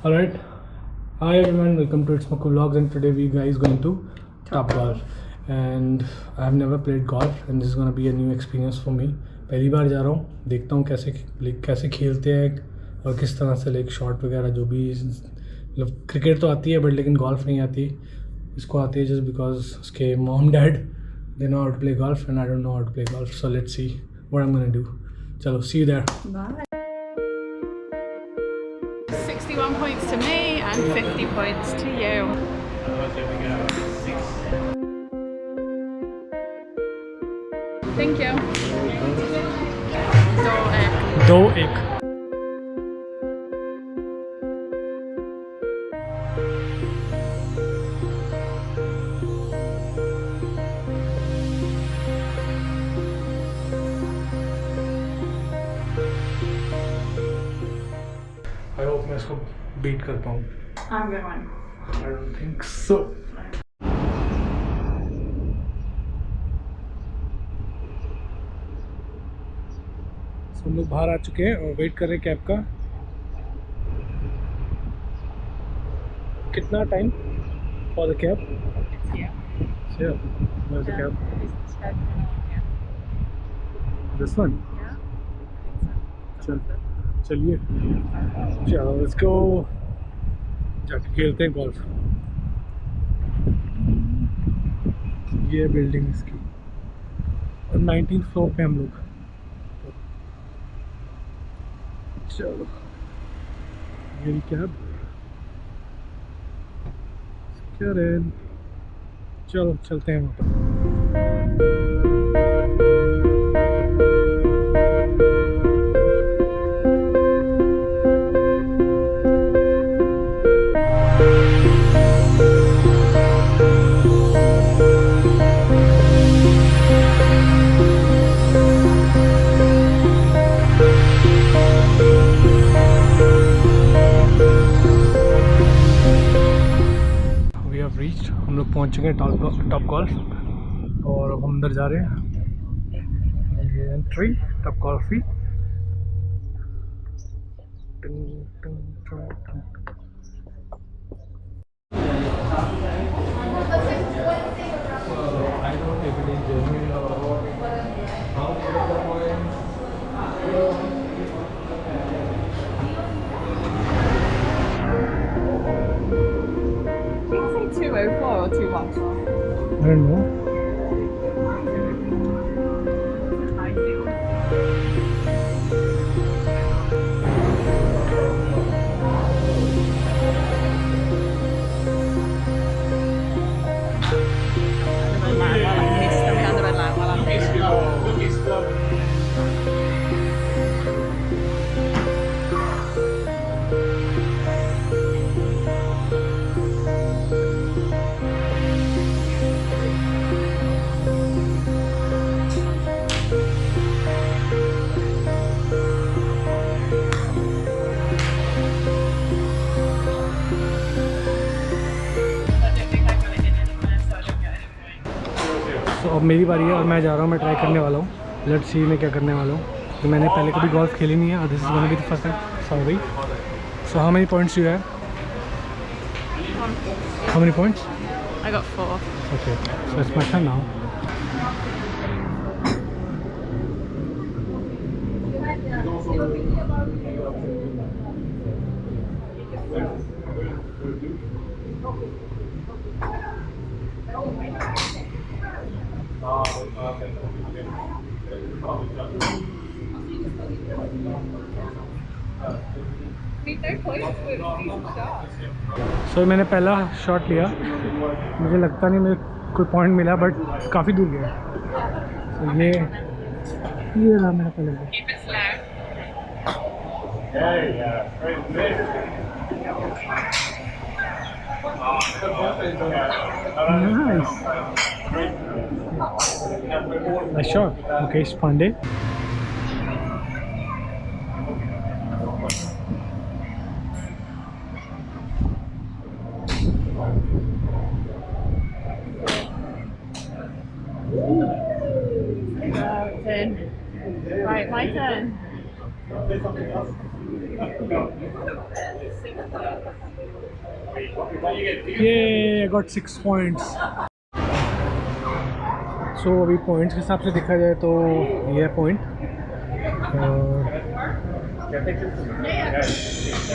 Alright, hi everyone, welcome to It's Mokku Vlogs, and today we guys going to Top Golf. And I've never played golf and this is gonna be a new experience for me. पहली बार जा रहा हूँ, देखता हूँ कैसे खेलते हैं और किस तरह से लाइक शॉट वगैरह जो भी मतलब क्रिकेट तो आती है बट लेकिन गोल्फ नहीं आती. इसको आती है जस्ट बिकॉज उसके mom dad they know how to play golf and I don't know how to play golf. So let's see what I am gonna do. चलो, see you there. Bye. 61 points to me and 50 points to you. Thank you. दो एक. I hope मैं इसको beat कर पाऊँ. I'm going. I don't think so. हम लोग बाहर आ चुके हैं और वेट कर रहे हैं कैब का. कितना time for the cab? Yeah. Where's the cab? Yeah. This one? चलिए चलो लेट्स गो. जाके खेलते हैं गोल्फ. ये बिल्डिंग इसकी और 19th फ्लोर पे हम लोग. चलो मेरी कैब. चलो चलते हैं वहाँ पर. हम लोग पहुंच चुके हैं टॉप गोल्फ और अब हम अंदर जा रहे हैं. ये एंट्री टॉप गोल्फ की. Did you say 204 or 214? I don't know. तो अब मेरी बारी है और मैं जा रहा हूँ. मैं ट्राई करने वाला हूँ. लेट्स सी मैं क्या करने वाला हूँ. तो मैंने पहले कभी गोल्फ खेली नहीं है. This is gonna be the first time. Sorry. So how many points you have? How many points? I got 4. Okay, so it's my turn now. So मैंने पहला शॉट लिया. मुझे लगता नहीं मेरे कोई पॉइंट मिला बट काफ़ी दूर गया. तो ये रहा मेरा पहला ball. Keep it slow. Nice shot, Mukesh Pandey. Right, my turn. ये गॉट 6 पॉइंट्स। सो अभी पॉइंट्स के हिसाब से देखा जाए तो ये है पॉइंट।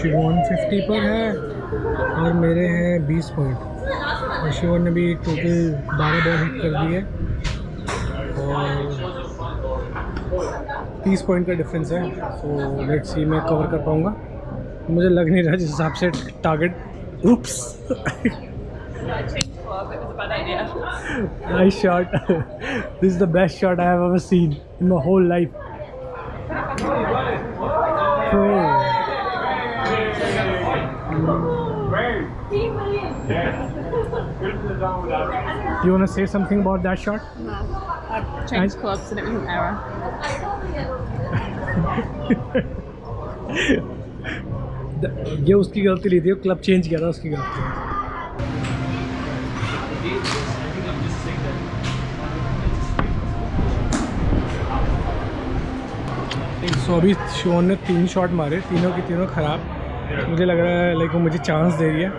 शिवम 50 पर है और मेरे हैं 20 पॉइंट। और शिवम ने भी टोटल 12 बॉल हिट कर दी है और 30 पॉइंट का डिफरेंस है। सो लेट्स सी मैं कवर कर पाऊँगा। मुझे लग नहीं रहा जिस हिसाब से target. Oops. Nice shot. This is the best shot I have ever seen in my whole life. You want to say something about that shot? No. I've changed clubs and it was an error. ये उसकी गलती नहीं थी, club change किया था उसकी गलती। सो अभी शिवम ने 3 शॉट मारे, तीनों की तीनों ख़राब। मुझे लग रहा है लाइक वो मुझे चांस दे रही है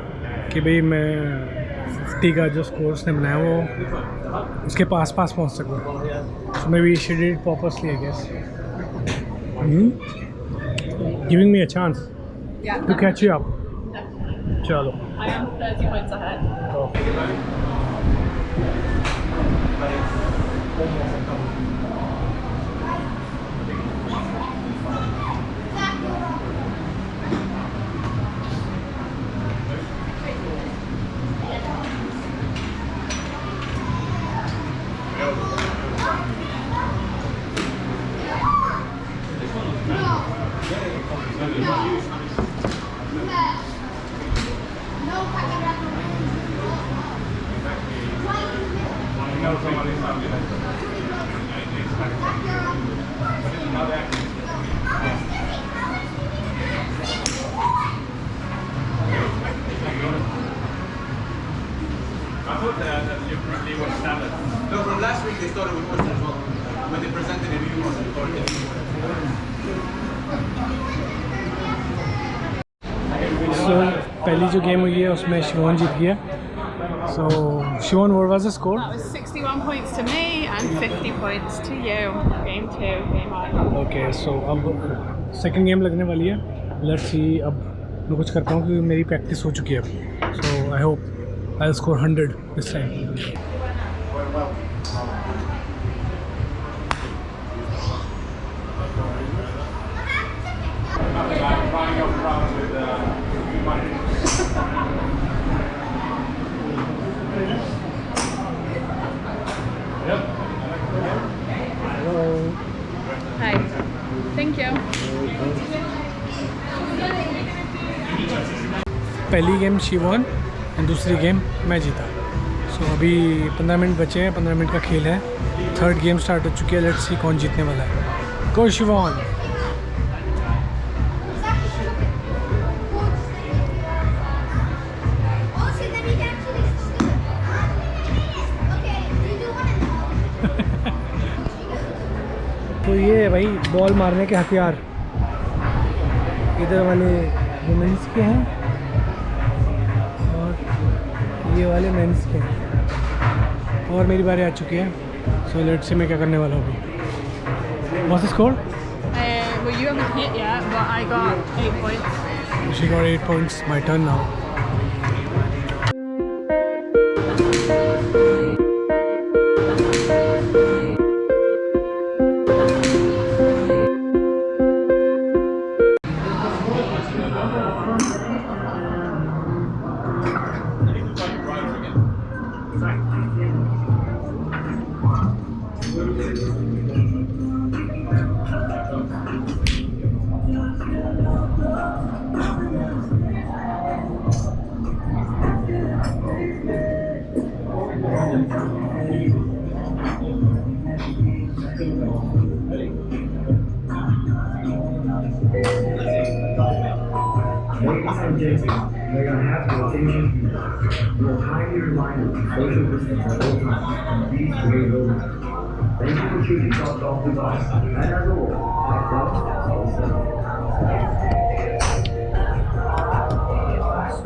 कि भाई मैं 50 का जो स्कोर उसने बनाया वो उसके पास पहुंच सकूँ। So maybe she did it purposely I guess, giving me a chance to catch you up. चलो। I am 30 points ahead. No, from last week they started with oyster as well. When they presented a new one, they started a new one. So पहली जो game हुई है उसमें शिवम जीत गया। So Shivam, what was the score? That was 61 points to me and 50 points to you. Game 2, game 1. Okay, so अब second game लगने वाली है। Let's see अब मैं कुछ कर पाऊँ क्योंकि मेरी प्रैक्टिस हो चुकी है अब। So I hope I'll score 100 this time. Hi. Thank you. पहली गेम शिवम और दूसरी गेम मैं जीता। सो अभी 15 मिनट बचे हैं, 15 मिनट का खेल है। थर्ड गेम स्टार्ट हो चुकी है। लेट्स सी कौन जीतने वाला है। गो शिवम। तो ये है भाई बॉल मारने के हथियार। इधर वाले वुमेंस के हैं और ये वाले मेंस के हैं। और मेरी बारी आ चुकी है। सो लेट्स सी मैं क्या करने वाला हूँ अभी। What's the score? Well, you haven't hit yet, but I got 8 points. She got 8 points. My turn now. They're going to have to occasionally be we're highly reminded of social distance at all times and these great moments. Thank you for choosing Top Golf Dubai. And as always, have fun, all set.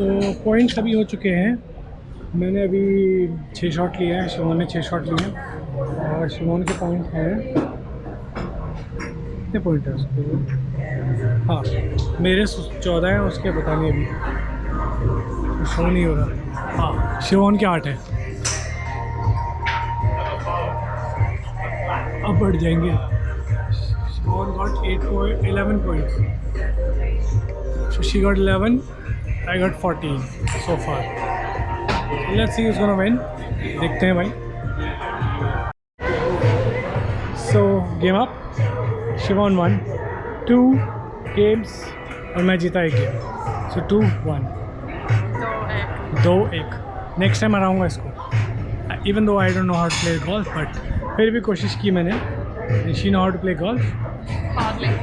तो points अभी हो चुके हैं। मैंने अभी 6 shot लिए हैं, शिवोन ने 6 शॉट लिए हैं और शिवोन के पॉइंट हैं, कितने पॉइंट है उसके? हाँ, मेरे 14 हैं, उसके पता नहीं अभी शो नहीं हो रहा। हाँ, शिवोन के 8 है। अब बढ़ जाएंगे। शिवोन got 11 points. So she got 11, I got 14 so far. So let's see who's gonna win. देखते हैं भाई। So game up. Shivan won 2 games और मैं जीता 1 गेम। So 2-1. 2-1. Next time हराऊंगा इसको। Even though I don't know how to play golf, but फिर भी कोशिश की मैंने। She know how to play golf? Hardly.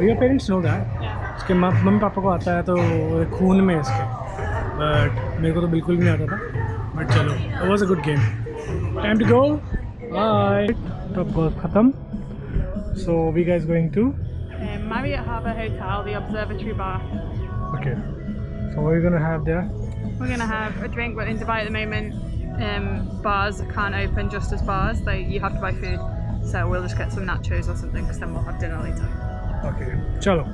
Your parents know that. उसके मम्मी पापा को आता है, तो खून में इसके, बट मेरे को तो बिल्कुल भी नहीं आता था। बट चलो, it was a good game. Time to go. Bye. Top golf ख़त्म. So we guys going to? Marriott Harbour Hotel, the Observatory Bar. Okay. So what are you gonna have there? We're gonna have a drink. We're in Dubai at the moment. Bars can't open just as bars. You have to buy food. So we'll just get some nachos or something, because then we'll have dinner later. Okay. चलो.